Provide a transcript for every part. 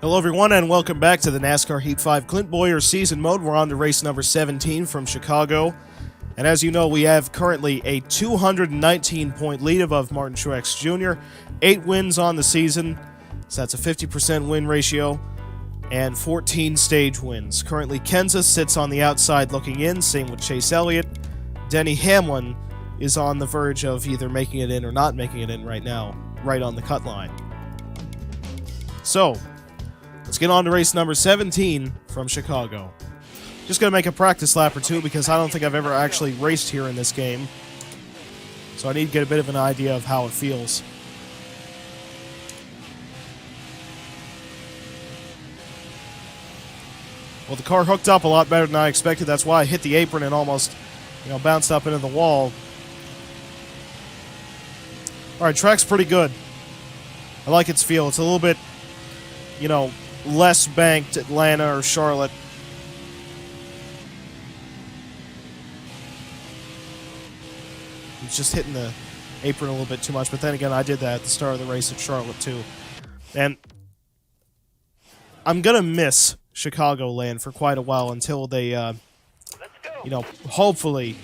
Hello everyone and welcome back to the NASCAR Heat 5 Clint Bowyer season mode. We're on to race number 17 from Chicago. And as you know, we have currently a 219-point lead above Martin Truex Jr. 8 wins on the season, so that's a 50% win ratio, and 14 stage wins. Currently, Kansas sits on the outside looking in, same with Chase Elliott. Denny Hamlin is on the verge of either making it in or not making it in right now, right on the cut line. So, let's get on to race number 17 from Chicago. Just going to make a practice lap or two because I don't think I've ever actually raced here in this game. So I need to get a bit of an idea of how it feels. Well, the car hooked up a lot better than I expected. That's why I hit the apron and almost, bounced up into the wall. Alright, track's pretty good. I like its feel. It's a little bit, less banked Atlanta or Charlotte. It's just hitting the apron a little bit too much, but then again, I did that at the start of the race at Charlotte too. And I'm gonna miss Chicagoland for quite a while until they, hopefully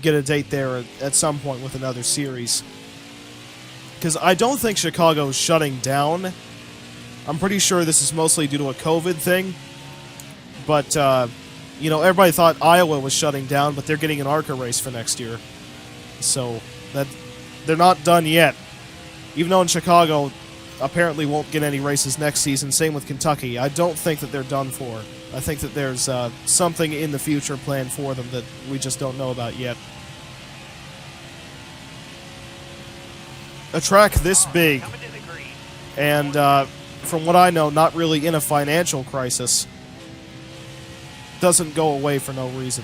get a date there at some point with another series. Because I don't think Chicago is shutting down. I'm pretty sure this is mostly due to a COVID thing. But, everybody thought Iowa was shutting down, but they're getting an ARCA race for next year. So, they're not done yet. Even though in Chicago, apparently won't get any races next season. Same with Kentucky. I don't think that they're done for. I think that there's something in the future planned for them that we just don't know about yet. A track this big, and from what I know, not really in a financial crisis, doesn't go away for no reason.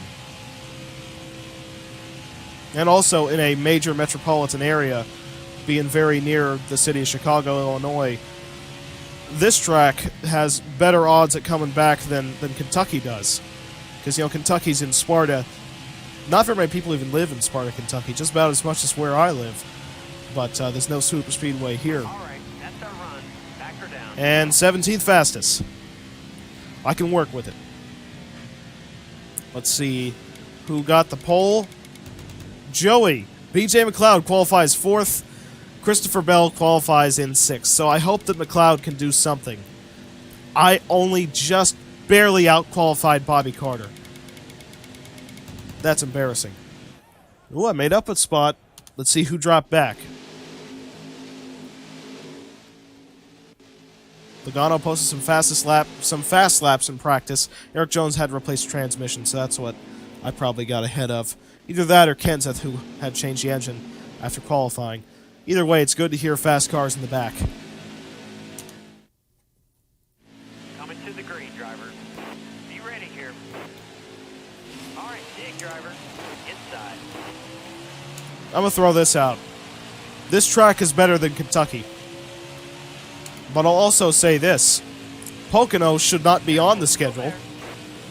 And also in a major metropolitan area, being very near the city of Chicago, Illinois, this track has better odds at coming back than Kentucky does. Because, Kentucky's in Sparta. Not very many people even live in Sparta, Kentucky, just about as much as where I live. But there's no super speedway here. That's our run. Back her down. And 17th fastest. I can work with it. Let's see who got the pole. Joey. BJ McLeod qualifies 4th. Christopher Bell qualifies in 6th. So I hope that McLeod can do something. I only just barely out-qualified Bobby Carter. That's embarrassing. Ooh, I made up a spot. Let's see who dropped back. Logano posted some fast laps in practice. Eric Jones had to replace the transmission, so that's what I probably got ahead of. Either that or Kenseth, who had changed the engine after qualifying. Either way, it's good to hear fast cars in the back. Coming to the green, driver. Be ready here. All right, dig, driver. Inside. I'm going to throw this out. This track is better than Kentucky. But I'll also say this. Pocono should not be on the schedule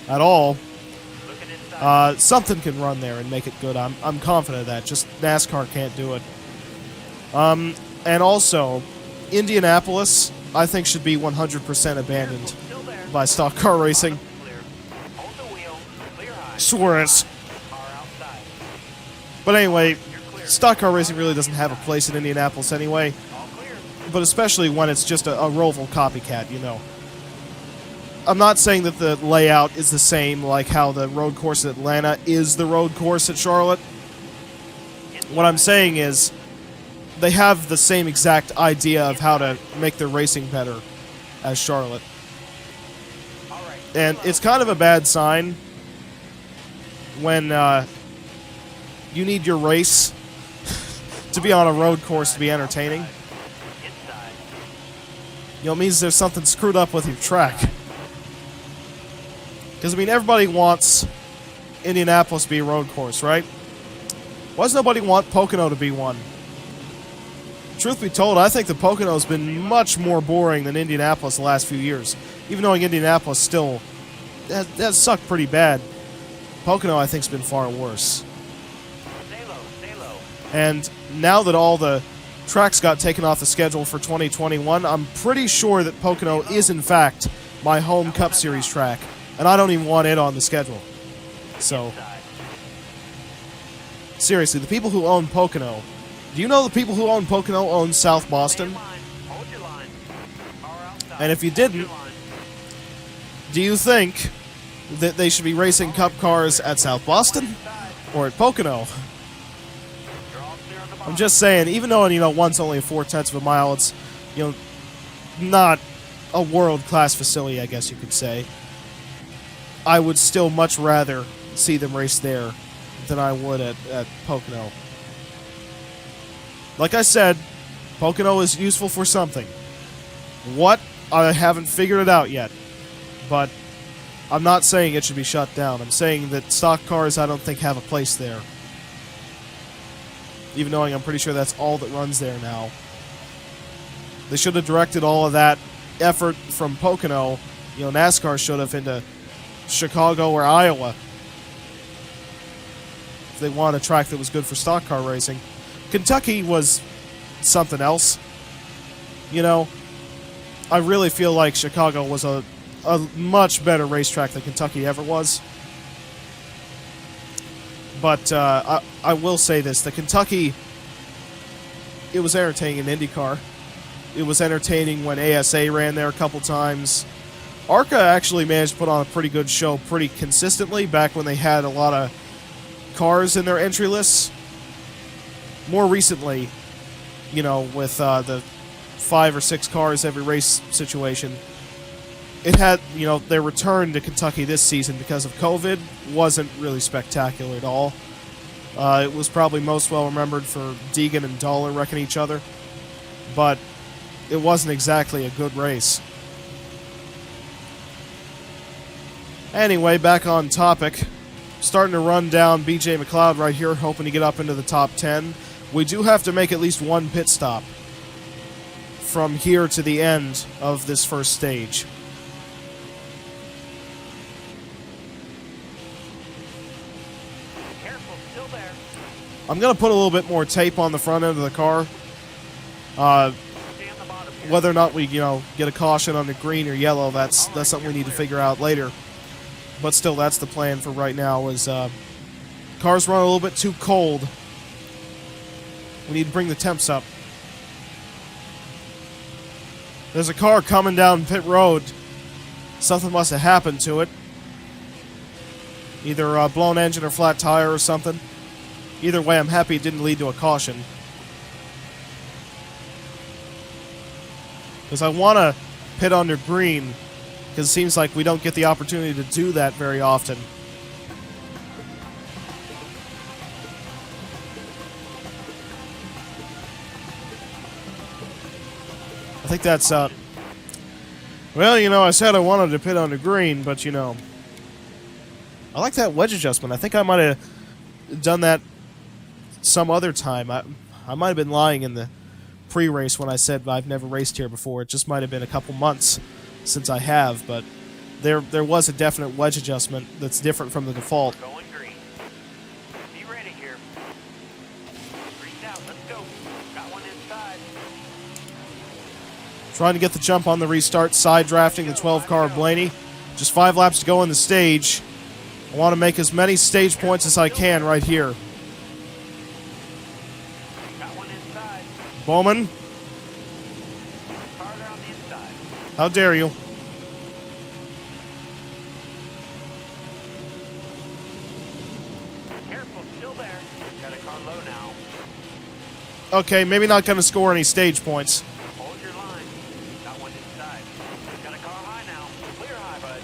at all. Something can run there and make it good. I'm confident of that. Just NASCAR can't do it. And also, Indianapolis, I think, should be 100% abandoned by stock car racing. Suarez. But anyway, stock car racing really doesn't have a place in Indianapolis anyway. But especially when it's just a Roval copycat, I'm not saying that the layout is the same like how the road course at Atlanta is the road course at Charlotte. What I'm saying is they have the same exact idea of how to make their racing better as Charlotte. And it's kind of a bad sign when you need your race to be on a road course to be entertaining. It means there's something screwed up with your track. Because, everybody wants Indianapolis to be a road course, right? Why does nobody want Pocono to be one? Truth be told, I think the Pocono's been much more boring than Indianapolis the last few years. Even though Indianapolis still has sucked pretty bad, Pocono, I think, has been far worse. Stay low, stay low. And now that all the tracks got taken off the schedule for 2021. I'm pretty sure that Pocono is, in fact, my home Cup Series track, and I don't even want it on the schedule. So, seriously, the people who own Pocono, do you know the people who own Pocono own South Boston? And if you didn't, do you think that they should be racing Cup cars at South Boston or at Pocono? I'm just saying, even though, one's only 0.4 of a mile, it's, not a world-class facility, I guess you could say. I would still much rather see them race there than I would at Pocono. Like I said, Pocono is useful for something. What? I haven't figured it out yet. But I'm not saying it should be shut down. I'm saying that stock cars, I don't think, have a place there. Even knowing I'm pretty sure that's all that runs there now. They should have directed all of that effort from Pocono, NASCAR should have, into Chicago or Iowa. If they want a track that was good for stock car racing. Kentucky was something else. I really feel like Chicago was a much better racetrack than Kentucky ever was. But I will say this. The Kentucky, it was entertaining in IndyCar. It was entertaining when ASA ran there a couple times. ARCA actually managed to put on a pretty good show pretty consistently back when they had a lot of cars in their entry lists. More recently, with the 5 or 6 cars every race situation, it had, their return to Kentucky this season because of COVID wasn't really spectacular at all. It was probably most well remembered for Deegan and Dollar wrecking each other, but it wasn't exactly a good race. Anyway, back on topic. Starting to run down BJ McLeod right here, hoping to get up into the top 10. We do have to make at least one pit stop from here to the end of this first stage. Careful, still there. I'm going to put a little bit more tape on the front end of the car. Stay on the bottom here. Whether or not we, get a caution on the green or yellow, that's something we need to figure out later. But still, that's the plan for right now, is cars run a little bit too cold. We need to bring the temps up. There's a car coming down pit road. Something must have happened to it. Either a blown engine or flat tire or something. Either way, I'm happy it didn't lead to a caution. Because I want to pit under green, because it seems like we don't get the opportunity to do that very often. I think that's, well, I said I wanted to pit under green, but, I like that wedge adjustment. I think I might have done that some other time. I might have been lying in the pre-race when I said I've never raced here before. It just might have been a couple months since I have, but there was a definite wedge adjustment that's different from the default. Going green. Be ready here. Green's out. Let's go. Got one inside. Trying to get the jump on the restart, side drafting the 12-car Blaney. Just 5 laps to go in the stage. I want to make as many stage points as I can right here. Got one inside. Bowman, Farther on the inside. how dare you? Careful, still there. Got a car low now. Okay, maybe not going to score any stage points. Hold your line. Got one inside. Got a car high now. Clear high, bud.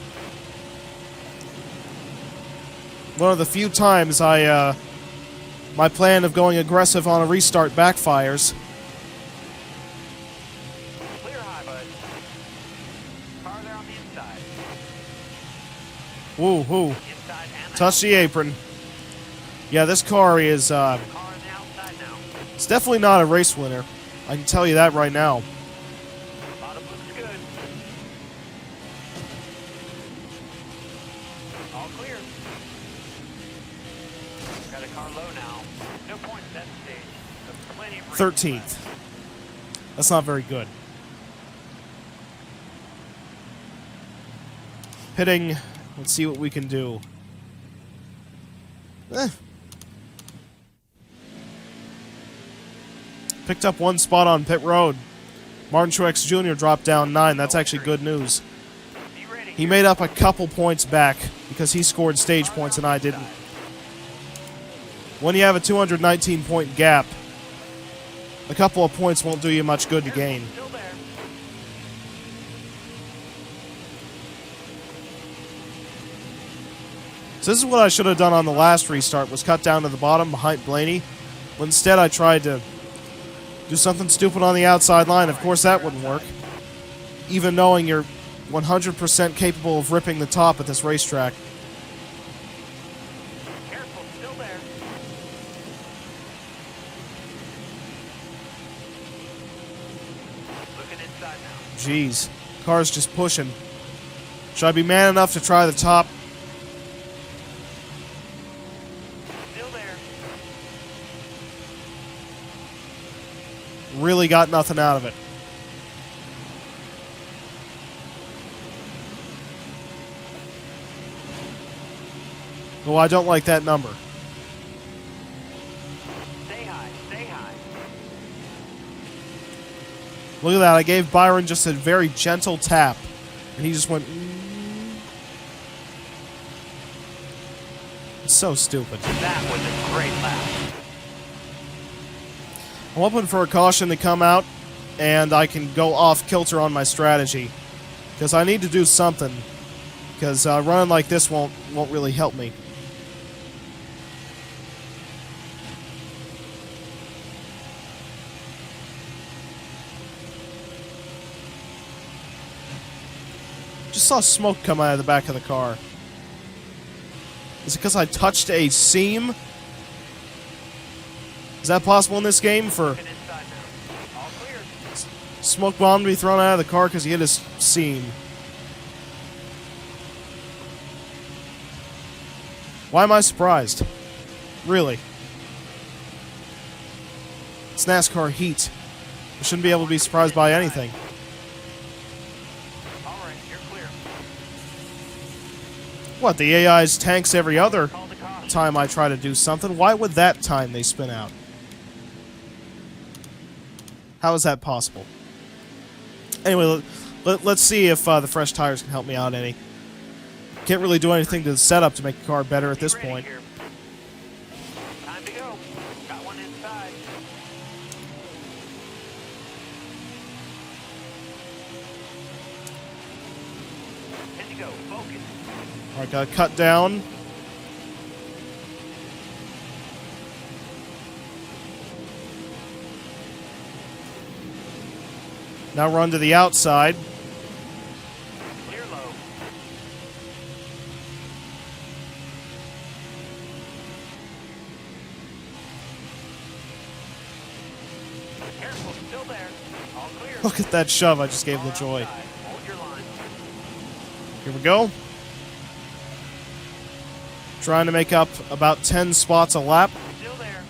One of the few times my plan of going aggressive on a restart backfires. Clear high, bud. Farther on the inside. Woo-hoo. Inside and Touch the apron. Yeah, this car is, car on the outside now. it's definitely not a race winner. I can tell you that right now. Bottom looks good. All clear. Got a car low now. No points at that stage. But plenty of room. 13th. That's not very good. Pitting. Let's see what we can do. Picked up 1 spot on pit road. Martin Truex Jr. dropped down 9. That's actually good news. He made up a couple points back because he scored stage points and I didn't. When you have a 219-point gap, a couple of points won't do you much good to gain. So this is what I should have done on the last restart, was cut down to the bottom behind Blaney. But instead I tried to do something stupid on the outside line. Of course that wouldn't work. Even knowing you're 100% capable of ripping the top at this racetrack. Careful, still there. Looking inside now. Jeez. Car's just pushing. Should I be man enough to try the top? Still there. Really got nothing out of it. Oh, I don't like that number. Stay high, stay high. Look at that. I gave Byron just a very gentle tap. And he just went... It's so stupid. That was a great lap. I'm hoping for a caution to come out, and I can go off kilter on my strategy. Because I need to do something. Because running like this won't really help me. Just saw smoke come out of the back of the car. Is it because I touched a seam? Is that possible in this game for Looking inside now. All clear. smoke bomb to be thrown out of the car because he hit his seam? Why am I surprised? Really? It's NASCAR heat. I shouldn't be able to be surprised by anything. All right, you're clear. What, the AI's tanks every other Call the caution. time I try to do something? Why would that time they spin out? How is that possible? Anyway, let's see if the fresh tires can help me out any. Can't really do anything to the setup to make the car better at this Ready point. here. Time to go. Got one inside. Good to go. Focus. Alright, gotta cut down. Now run to the outside. Clear low. Careful, still there. All clear. Look at that shove I just gave the joy. Outside. Hold your line. Here we go. Trying to make up about 10 spots a lap. Still there.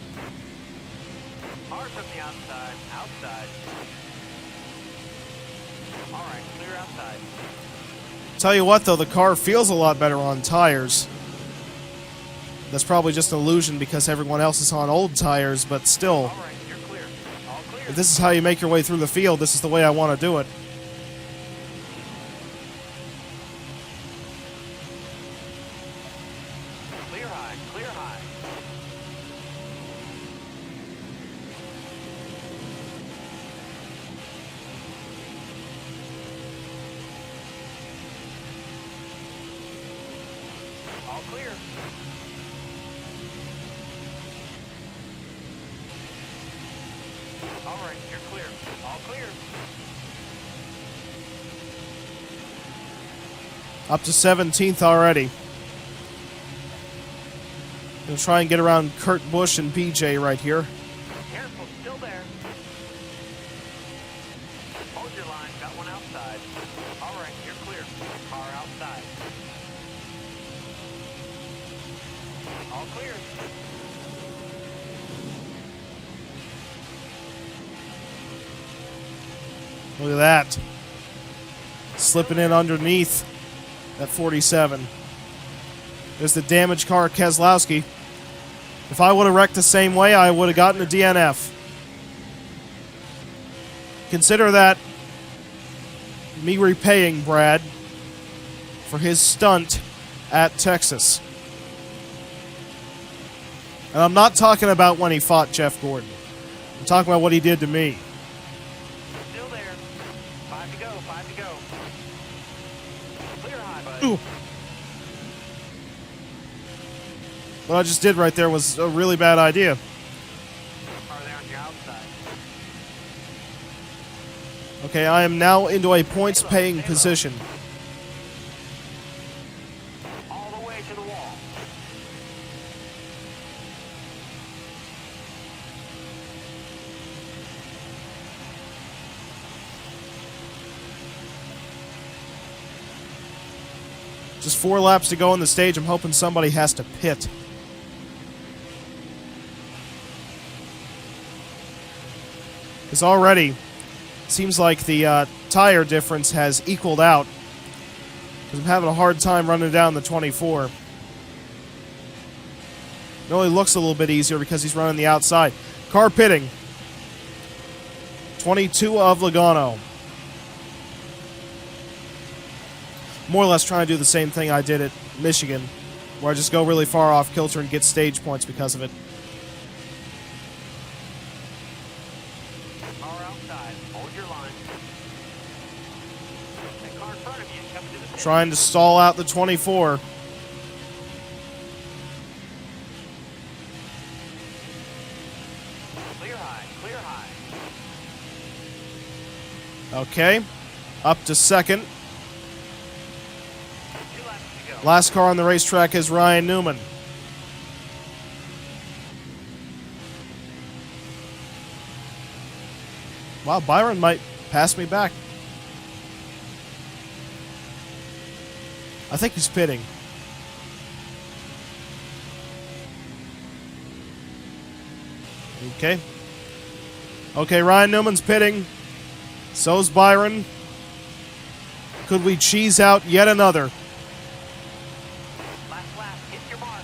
Hard from the outside. Outside. All right, clear outside. Tell you what, though, the car feels a lot better on tires. That's probably just an illusion because everyone else is on old tires, but still, All right, you're clear. All clear. if this is how you make your way through the field, this is the way I want to do it. Clear high. Clear high. All clear. All right, you're clear. All clear. Up to 17th already. Gonna try and get around Kurt Busch and BJ right here. Careful, still there. Hold your line. Got one outside. All right, you're clear. Car outside. All clear. Look at that. Slipping in underneath that 47. There's the damaged car, Keselowski. If I would have wrecked the same way, I would have gotten a DNF. Consider that me repaying Brad for his stunt at Texas. And I'm not talking about when he fought Jeff Gordon. I'm talking about what he did to me. Still there. 5 to go, 5 to go. Clear high, bud. Ooh. What I just did right there was a really bad idea. Are they on your outside? Okay, I am now into a points-paying position. All the way to the wall. Just 4 laps to go on the stage. I'm hoping somebody has to pit. Because already, it seems like the tire difference has equaled out. Because I'm having a hard time running down the 24. It only looks a little bit easier because he's running the outside. Car pitting. 22 of Logano. More or less trying to do the same thing I did at Michigan, where I just go really far off kilter and get stage points because of it. Car outside. Hold your line. That car in front of you is coming to the pit. Trying to stall out the 24. Clear high. Clear high. Okay. Up to second. 2 laps to go. Last car on the racetrack is Ryan Newman. Wow, Byron might pass me back. I think he's pitting. Okay. Okay, Ryan Newman's pitting. So's Byron. Could we cheese out yet another? Last lap. Hit your mark.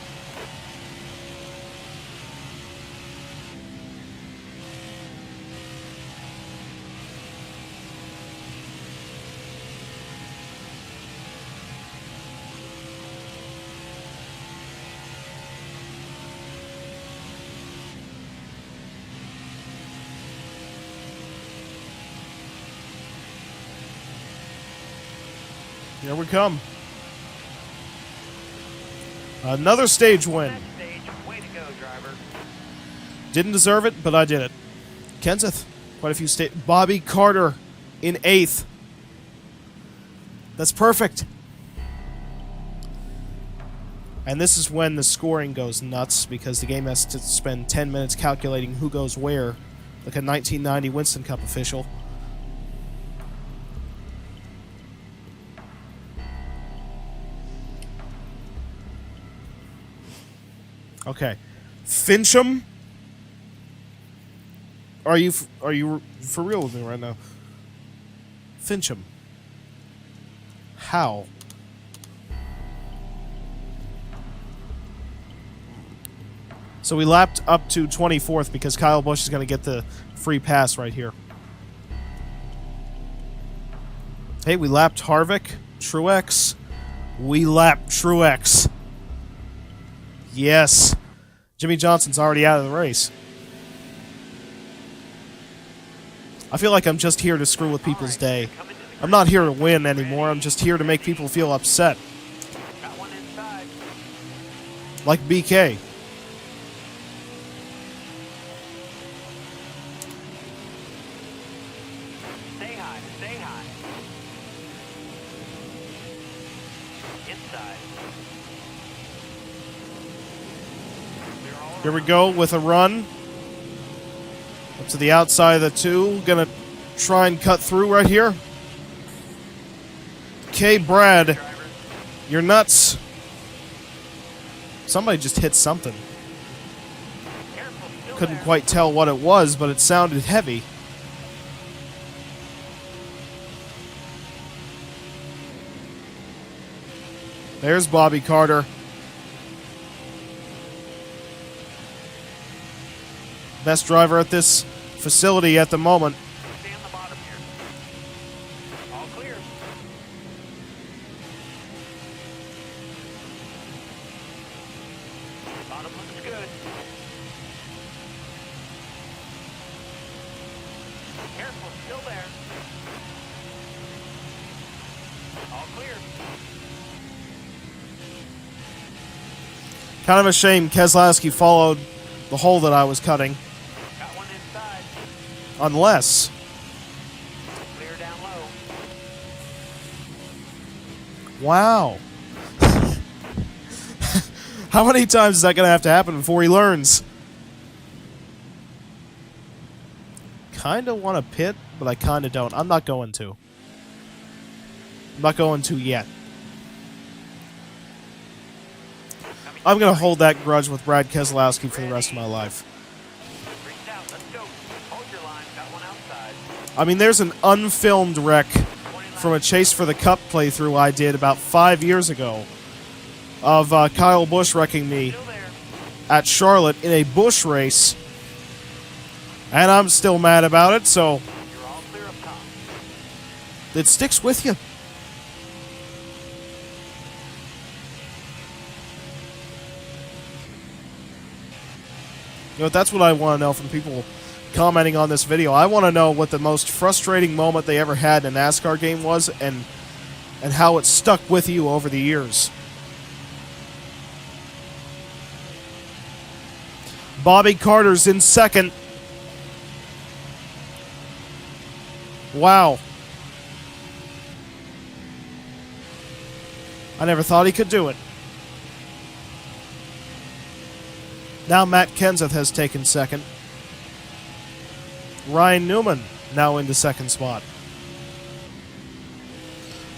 Here we come. Another stage win. Next stage. Way to go, driver. Didn't deserve it, but I did it. Kenseth, quite a few Bobby Carter in 8th. That's perfect. And this is when the scoring goes nuts, because the game has to spend 10 minutes calculating who goes where, like a 1990 Winston Cup official. Okay, Fincham. Are you for real with me right now? Fincham. How? So we lapped up to 24th because Kyle Busch is going to get the free pass right here. Hey, we lapped Harvick, Truex. We lapped Truex. Yes. Jimmy Johnson's already out of the race. I feel like I'm just here to screw with people's day. I'm not here to win anymore. I'm just here to make people feel upset. Got one inside. Like BK. Stay high. Stay high. Inside. Clear all Here we go with a run. Up to the outside of the 2. Gonna try and cut through right here. Okay, Brad. driver. You're nuts. Somebody just hit something. Careful. Still Couldn't there. quite tell what it was, but it sounded heavy. There's Bobby Carter. Best driver at this facility at the moment. Stay on the bottom here. All clear. Bottom looks good. Careful, still there. All clear. Kind of a shame Keselowski followed the hole that I was cutting. Got one inside. Unless... Clear down low. Wow. How many times is that going to have to happen before he learns? Kind of want to pit, but I kind of don't. I'm not going to. I'm not going to yet. I'm going to hold that grudge with Brad Keselowski for the rest of my life. Reach out. Let's go. Hold your line. Got one outside. I mean, there's an unfilmed wreck 20 from a Chase for the Cup playthrough I did about 5 years ago of Kyle Busch wrecking me Still there. at Charlotte in a Busch race. And I'm still mad about it, so You're all clear up top. it sticks with you. You know, that's what I want to know from people commenting on this video. I want to know what the most frustrating moment they ever had in a NASCAR game was and how it stuck with you over the years. Bobby Carter's in second. Wow. I never thought he could do it. Now Matt Kenseth has taken second. Ryan Newman now into second spot.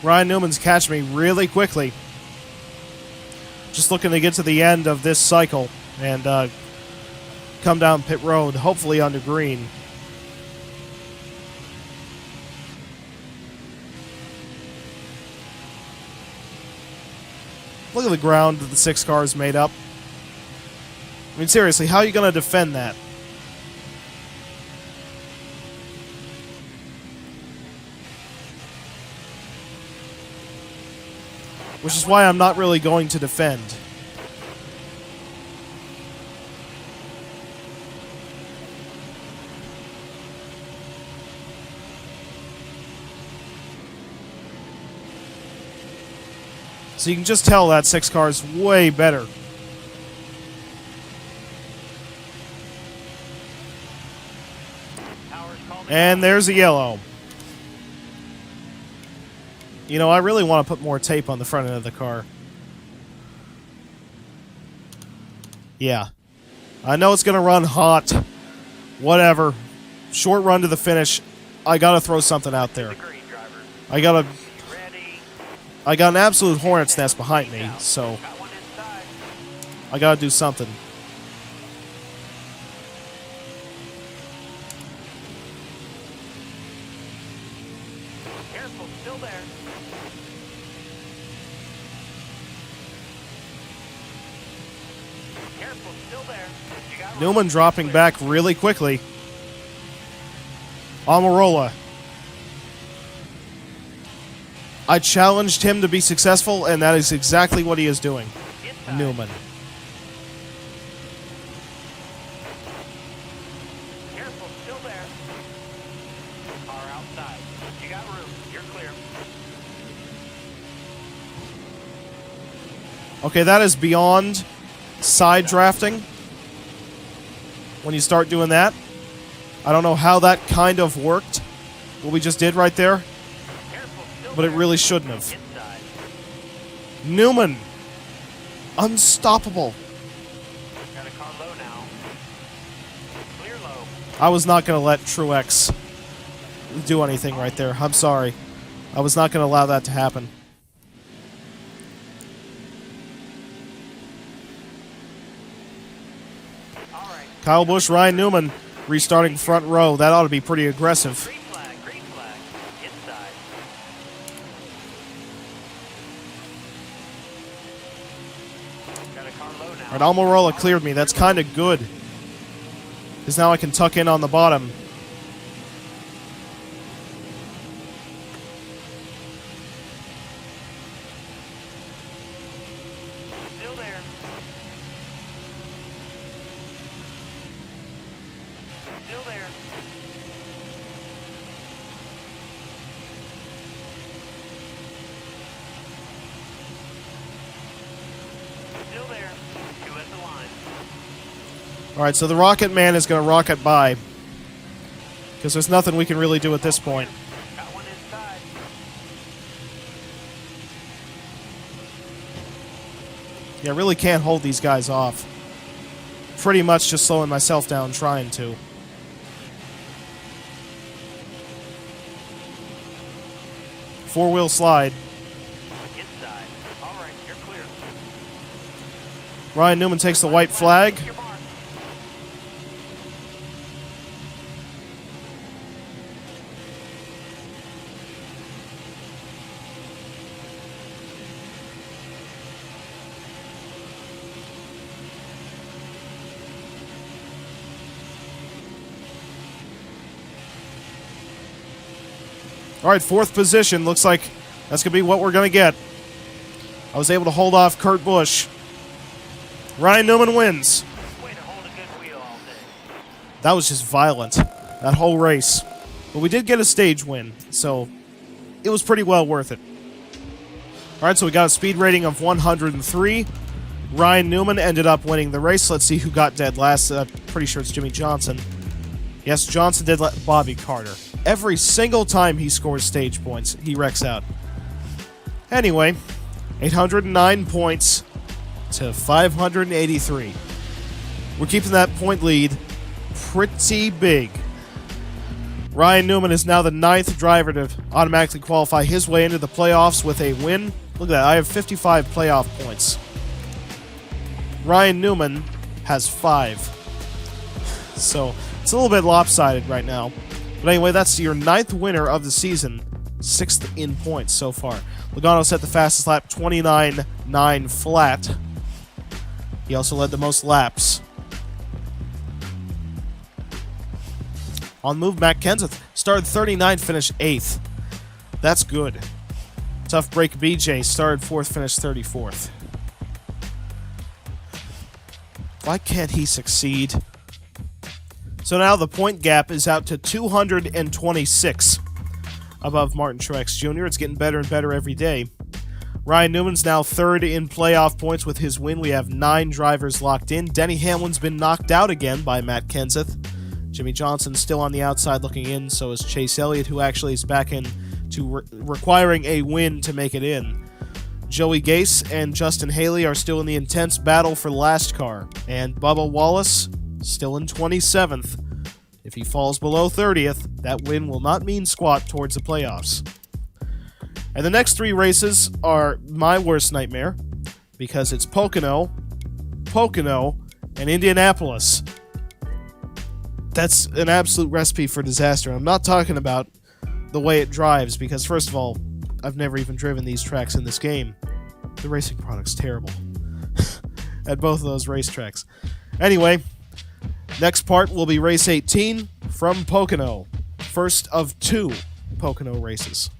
Ryan Newman's catching me really quickly. Just looking to get to the end of this cycle and come down pit road, hopefully onto green. Look at the ground that the 6 cars made up. I mean, seriously, how are you going to defend that? Which is why I'm not really going to defend. So you can just tell that 6 car is way better. And there's a yellow. You know, I really want to put more tape on the front end of the car. Yeah. I know it's going to run hot. Whatever. Short run to the finish. I got to throw something out there. I got an absolute hornet's nest behind me, so I got to do something. Careful, still there. Careful, still there. You got Newman dropping back really quickly. Almirola. I challenged him to be successful, and that is exactly what he is doing. inside. Newman. Careful, still there. Car outside. You got room. You're clear. Okay, that is beyond side drafting. When you start doing that. I don't know how that kind of worked. What we just did right there. Careful, still But it there. really shouldn't have. Inside. Newman. Unstoppable. Got a car low now. Clear low. I was not going to let Truex do anything right there. I'm sorry. I was not going to allow that to happen. All right. Kyle Busch, Ryan Newman restarting front row. That ought to be pretty aggressive. Green flag. Green flag. Inside. car low now. Alright, Almirola cleared me. That's kind of good. Because now I can tuck in on the bottom. Still there. Still there. Still there. Two at the line. Alright, so the Rocket Man is going to rocket by. Because there's nothing we can really do at this point. Got one inside. Yeah, I really can't hold these guys off. Pretty much just slowing myself down trying to. Four-wheel slide. Inside. All right, you're clear. Ryan Newman takes the white flag. Your mark. Alright, fourth position. Looks like that's going to be what we're going to get. I was able to hold off Kurt Busch. Ryan Newman wins. Way to hold a good wheel all day. That was just violent, that whole race. But we did get a stage win, so it was pretty well worth it. Alright, so we got a speed rating of 103. Ryan Newman ended up winning the race. Let's see who got dead last. Pretty sure it's Jimmy Johnson. Yes, Johnson did let Bobby Carter. Every single time he scores stage points, he wrecks out. Anyway, 809 points to 583. We're keeping that point lead pretty big. Ryan Newman is now the 9th driver to automatically qualify his way into the playoffs with a win. Look at that, I have 55 playoff points. Ryan Newman has 5. So, it's a little bit lopsided right now. But anyway, that's your 9th winner of the season. 6th in points so far. Logano set the fastest lap, 29.9 flat. He also led the most laps. On move, Matt Kenseth started 39th, finished 8th. That's good. Tough break BJ started 4th, finished 34th. Why can't he succeed? So now the point gap is out to 226 above Martin Truex Jr. It's getting better and better every day. Ryan Newman's now 3rd in playoff points with his win. We have 9 drivers locked in. Denny Hamlin's been knocked out again by Matt Kenseth. Jimmy Johnson's still on the outside looking in, so is Chase Elliott, who actually is back in to requiring a win to make it in. Joey Gase and Justin Haley are still in the intense battle for last car. And Bubba Wallace still in 27th. If he falls below 30th, that win will not mean squat towards the playoffs. And the next 3 races are my worst nightmare, because it's Pocono, and Indianapolis. That's an absolute recipe for disaster. I'm not talking about the way it drives, because first of all, I've never even driven these tracks in this game. The racing product's terrible at both of those racetracks. Anyway, next part will be race 18 from Pocono. First of 2 Pocono races.